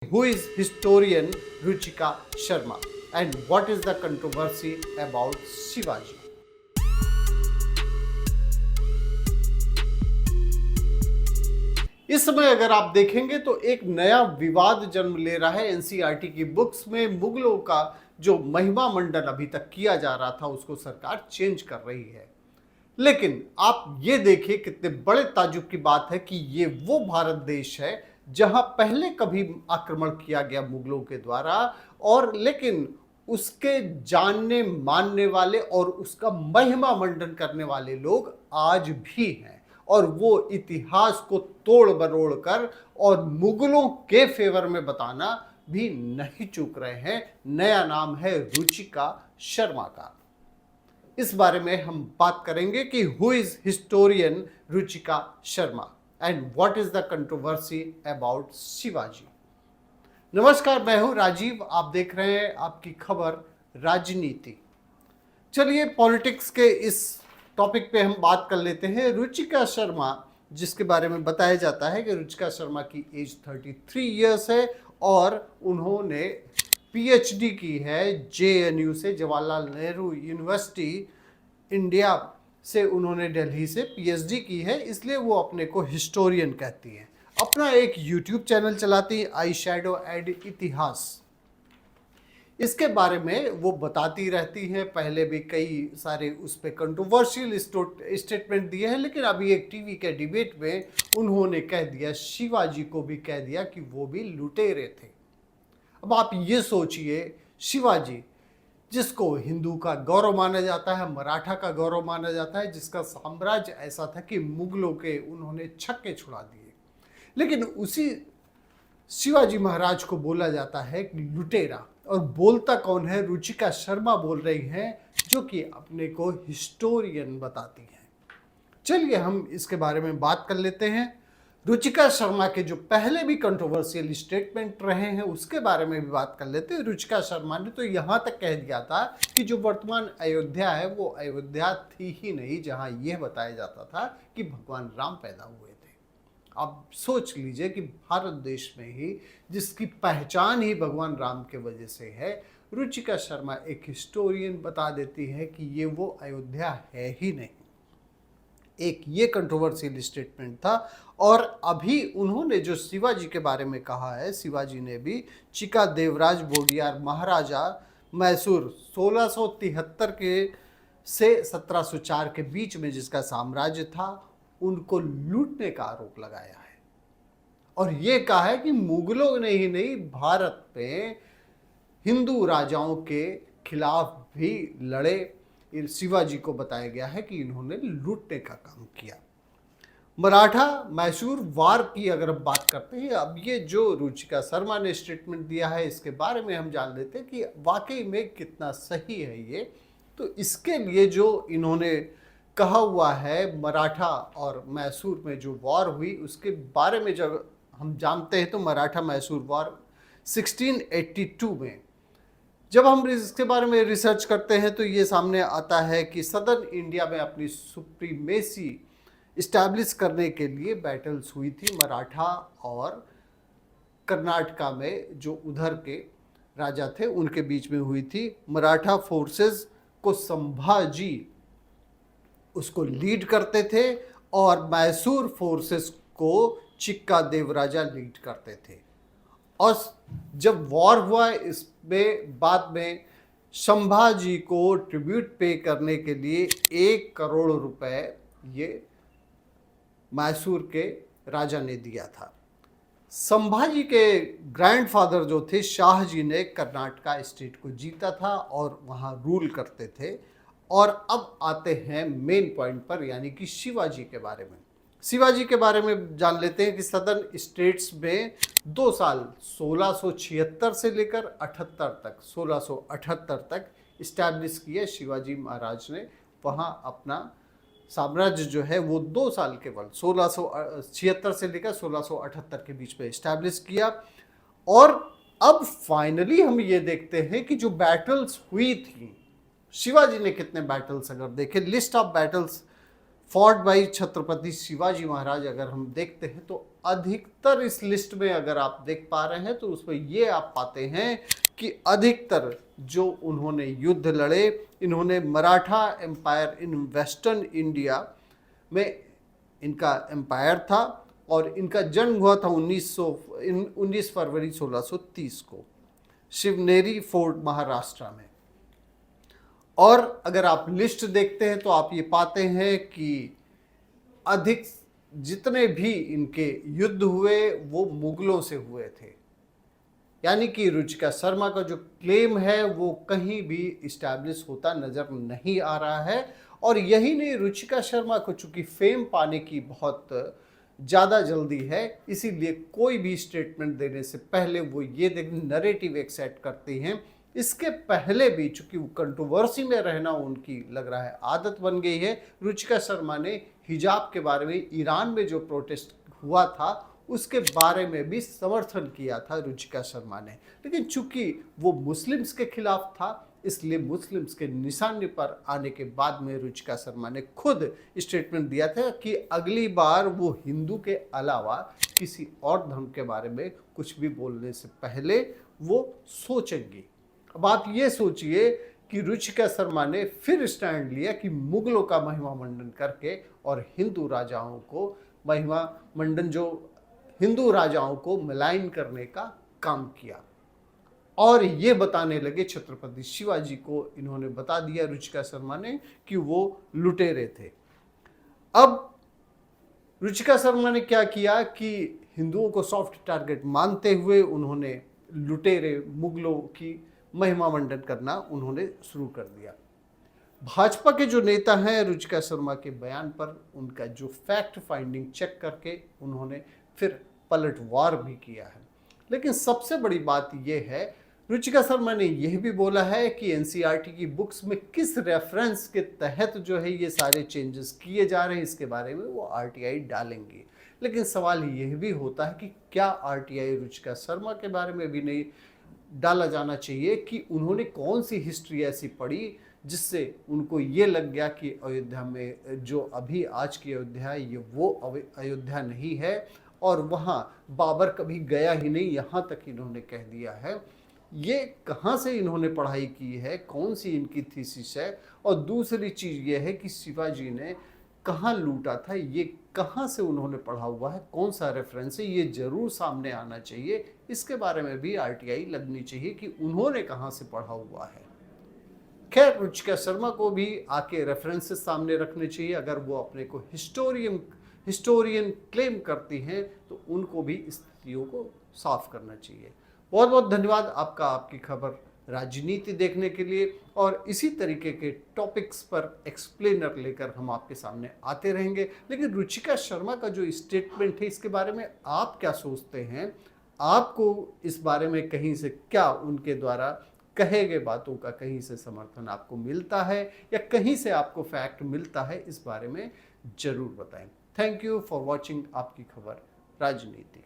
Who is historian Ruchika Sharma and what is the controversy about Shivaji? इस समय अगर आप देखेंगे तो एक नया विवाद जन्म ले रहा है। एनसीईआरटी की बुक्स में मुगलों का जो महिमा मंडन अभी तक किया जा रहा था उसको सरकार चेंज कर रही है। लेकिन आप ये देखिए कितने बड़े ताज्जुब की बात है कि ये वो भारत देश है जहां पहले कभी आक्रमण किया गया मुगलों के द्वारा, और लेकिन उसके जानने मानने वाले और उसका महिमा मंडन करने वाले लोग आज भी हैं और वो इतिहास को तोड़ मरोड़ कर और मुगलों के फेवर में बताना भी नहीं चूक रहे हैं। नया नाम है रुचिका शर्मा का। इस बारे में हम बात करेंगे कि who is historian Ruchika Sharma and what is the controversy about Shivaji. नमस्कार, मैं हूं राजीव, आप देख रहे हैं आपकी खबर राजनीति। चलिए पॉलिटिक्स के इस टॉपिक पे हम बात कर लेते हैं। रुचिका शर्मा, जिसके बारे में बताया जाता है कि रुचिका शर्मा की एज 33 इयर्स है और उन्होंने पीएचडी की है जेएनयू से, जवाहरलाल नेहरू यूनिवर्सिटी इंडिया से उन्होंने दिल्ली से पीएचडी की है, इसलिए वो अपने को हिस्टोरियन कहती हैं। अपना एक यूट्यूब चैनल चलाती है, आई शैडो एड इतिहास। इसके बारे में वो बताती रहती हैं। पहले भी कई सारे उस पर कंट्रोवर्शियल स्टेटमेंट दिए हैं, लेकिन अभी एक टीवी के डिबेट में उन्होंने कह दिया, शिवाजी को भी कह दिया कि वो भी लुटेरे थे। अब आप ये सोचिए, शिवाजी जिसको हिंदू का गौरव माना जाता है, मराठा का गौरव माना जाता है, जिसका साम्राज्य ऐसा था कि मुगलों के उन्होंने छक्के छुड़ा दिए, लेकिन उसी शिवाजी महाराज को बोला जाता है कि लुटेरा। और बोलता कौन है? रुचिका शर्मा बोल रही हैं, जो कि अपने को हिस्टोरियन बताती हैं। चलिए हम इसके बारे में बात कर लेते हैं। रुचिका शर्मा के जो पहले भी कंट्रोवर्शियल स्टेटमेंट रहे हैं उसके बारे में भी बात कर लेते हैं। रुचिका शर्मा ने तो यहाँ तक कह दिया था कि जो वर्तमान अयोध्या है वो अयोध्या थी ही नहीं जहाँ यह बताया जाता था कि भगवान राम पैदा हुए थे। अब सोच लीजिए कि भारत देश में ही जिसकी पहचान ही भगवान राम के वजह से है, रुचिका शर्मा एक हिस्टोरियन बता देती है कि ये वो अयोध्या है ही नहीं। एक ये कंट्रोवर्शियल स्टेटमेंट था। और अभी उन्होंने जो शिवाजी के बारे में कहा है, शिवाजी ने भी चिका देवराज वोडियार महाराजा मैसूर 1673 के से 1704 के बीच में जिसका साम्राज्य था, उनको लूटने का आरोप लगाया है। और ये कहा है कि मुगलों ने ही नहीं, भारत में हिंदू राजाओं के खिलाफ भी लड़े। शिवाजी को बताया गया है कि इन्होंने लूटने का काम किया। मराठा मैसूर वार की अगर हम बात करते हैं, अब ये जो रुचिका शर्मा ने स्टेटमेंट दिया है इसके बारे में हम जान लेते हैं कि वाकई में कितना सही है ये। तो इसके लिए जो इन्होंने कहा हुआ है, मराठा और मैसूर में जो वॉर हुई उसके बारे में जब हम जानते हैं तो मराठा मैसूर वॉर 1682 में जब हम इसके बारे में रिसर्च करते हैं तो ये सामने आता है कि सदर्न इंडिया में अपनी सुप्रीमेसी इस्टेब्लिश करने के लिए बैटल्स हुई थी मराठा और कर्नाटका में जो उधर के राजा थे उनके बीच में हुई थी। मराठा फोर्सेस को संभाजी उसको लीड करते थे और मैसूर फोर्सेस को चिक्का देवराजा लीड करते थे। और जब वॉर हुआ इसमें बाद में संभाजी को ट्रिब्यूट पे करने के लिए 1 करोड़ रुपए ये मैसूर के राजा ने दिया था। संभाजी के ग्रैंडफादर जो थे शाहजी ने कर्नाटका स्टेट को जीता था और वहाँ रूल करते थे। और अब आते हैं मेन पॉइंट पर, यानी कि शिवाजी के बारे में। शिवाजी के बारे में जान लेते हैं कि सदर्न स्टेट्स में 2 साल 1676 से लेकर 1678 तक इस्टेब्लिश किए शिवाजी महाराज ने। वहाँ अपना साम्राज्य जो है वो 2 साल केवल 1676 से लेकर 1678 के बीच में इस्टेब्लिश किया। और अब फाइनली हम ये देखते हैं कि जो बैटल्स हुई थी, शिवाजी ने कितने बैटल्स अगर देखें, list of battles fought by Chhatrapati Shivaji Maharaj अगर हम देखते हैं तो अधिकतर इस लिस्ट में अगर आप देख पा रहे हैं तो उसमें ये आप पाते हैं कि अधिकतर जो उन्होंने युद्ध लड़े, इन्होंने Maratha empire in western India में इनका एम्पायर था और इनका जन्म हुआ था 19 फरवरी 1630 को शिवनेरी फोर्ट महाराष्ट्र में। और अगर आप लिस्ट देखते हैं तो आप ये पाते हैं कि अधिक जितने भी इनके युद्ध हुए वो मुगलों से हुए थे। यानी कि रुचिका शर्मा का जो क्लेम है वो कहीं भी इस्टेब्लिश होता नजर नहीं आ रहा है। और यही नहीं, रुचिका शर्मा को चूंकि फेम पाने की बहुत ज़्यादा जल्दी है, इसीलिए कोई भी स्टेटमेंट देने से पहले वो ये नरेटिव एक सेट करती हैं। इसके पहले भी चूंकि वो कंट्रोवर्सी में रहना उनकी लग रहा है आदत बन गई है, रुचिका शर्मा ने हिजाब के बारे में ईरान में जो प्रोटेस्ट हुआ था उसके बारे में भी समर्थन किया था रुचिका शर्मा ने। लेकिन चूंकि वो मुस्लिम्स के खिलाफ था, इसलिए मुस्लिम्स के निशाने पर आने के बाद में रुचिका शर्मा ने खुद स्टेटमेंट दिया था कि अगली बार वो हिंदू के अलावा किसी और धर्म के बारे में कुछ भी बोलने से पहले वो सोचेंगी। अब आप ये सोचिए कि रुचिका शर्मा ने फिर स्टैंड लिया कि मुगलों का महिमा मंडन करके और हिंदू राजाओं को महिमा मंडन जो हिंदू राजाओं को मलाइन करने का काम किया। और ये बताने लगे छत्रपति शिवाजी को, इन्होंने बता दिया रुचिका शर्मा ने कि वो लुटेरे थे। अब रुचिका शर्मा ने क्या किया कि हिंदुओं को सॉफ्ट टारगेट मानते हुए उन्होंने लुटेरे मुगलों की महिमा मंडन करना उन्होंने शुरू कर दिया। भाजपा के जो नेता हैं रुचिका शर्मा के बयान पर उनका जो फैक्ट फाइंडिंग चेक करके उन्होंने फिर पलटवार भी किया है। लेकिन सबसे बड़ी बात यह है, रुचिका शर्मा ने यह भी बोला है कि एनसीईआरटी की बुक्स में किस रेफरेंस के तहत जो है ये सारे चेंजेस किए जा रहे हैं इसके बारे में वो आरटीआई डालेंगे। लेकिन सवाल यह भी होता है कि क्या आरटीआई रुचिका शर्मा के बारे में भी नहीं डाला जाना चाहिए कि उन्होंने कौन सी हिस्ट्री ऐसी पढ़ी जिससे उनको ये लग गया कि अयोध्या में जो अभी आज की अयोध्या है ये वो अयोध्या नहीं है और वहाँ बाबर कभी गया ही नहीं, यहाँ तक इन्होंने कह दिया है। ये कहाँ से इन्होंने पढ़ाई की है, कौन सी इनकी थीसिस है। और दूसरी चीज़ ये है कि शिवाजी ने कहाँ लूटा था, ये कहाँ से उन्होंने पढ़ा हुआ है, कौन सा रेफरेंस है, ये जरूर सामने आना चाहिए। इसके बारे में भी आरटीआई लगनी चाहिए कि उन्होंने कहाँ से पढ़ा हुआ है। खैर, रुचिका शर्मा को भी आके रेफरेंसेस सामने रखने चाहिए। अगर वो अपने को हिस्टोरियन क्लेम करती हैं तो उनको भी स्थितियों को साफ करना चाहिए। बहुत बहुत धन्यवाद आपका, आपकी खबर राजनीति देखने के लिए। और इसी तरीके के टॉपिक्स पर एक्सप्लेनर लेकर हम आपके सामने आते रहेंगे। लेकिन रुचिका शर्मा का जो स्टेटमेंट है इसके बारे में आप क्या सोचते हैं? आपको इस बारे में कहीं से क्या उनके द्वारा कहे गए बातों का कहीं से समर्थन आपको मिलता है या कहीं से आपको फैक्ट मिलता है, इस बारे में जरूर बताएं। थैंक यू फॉर वॉचिंग आपकी खबर राजनीति।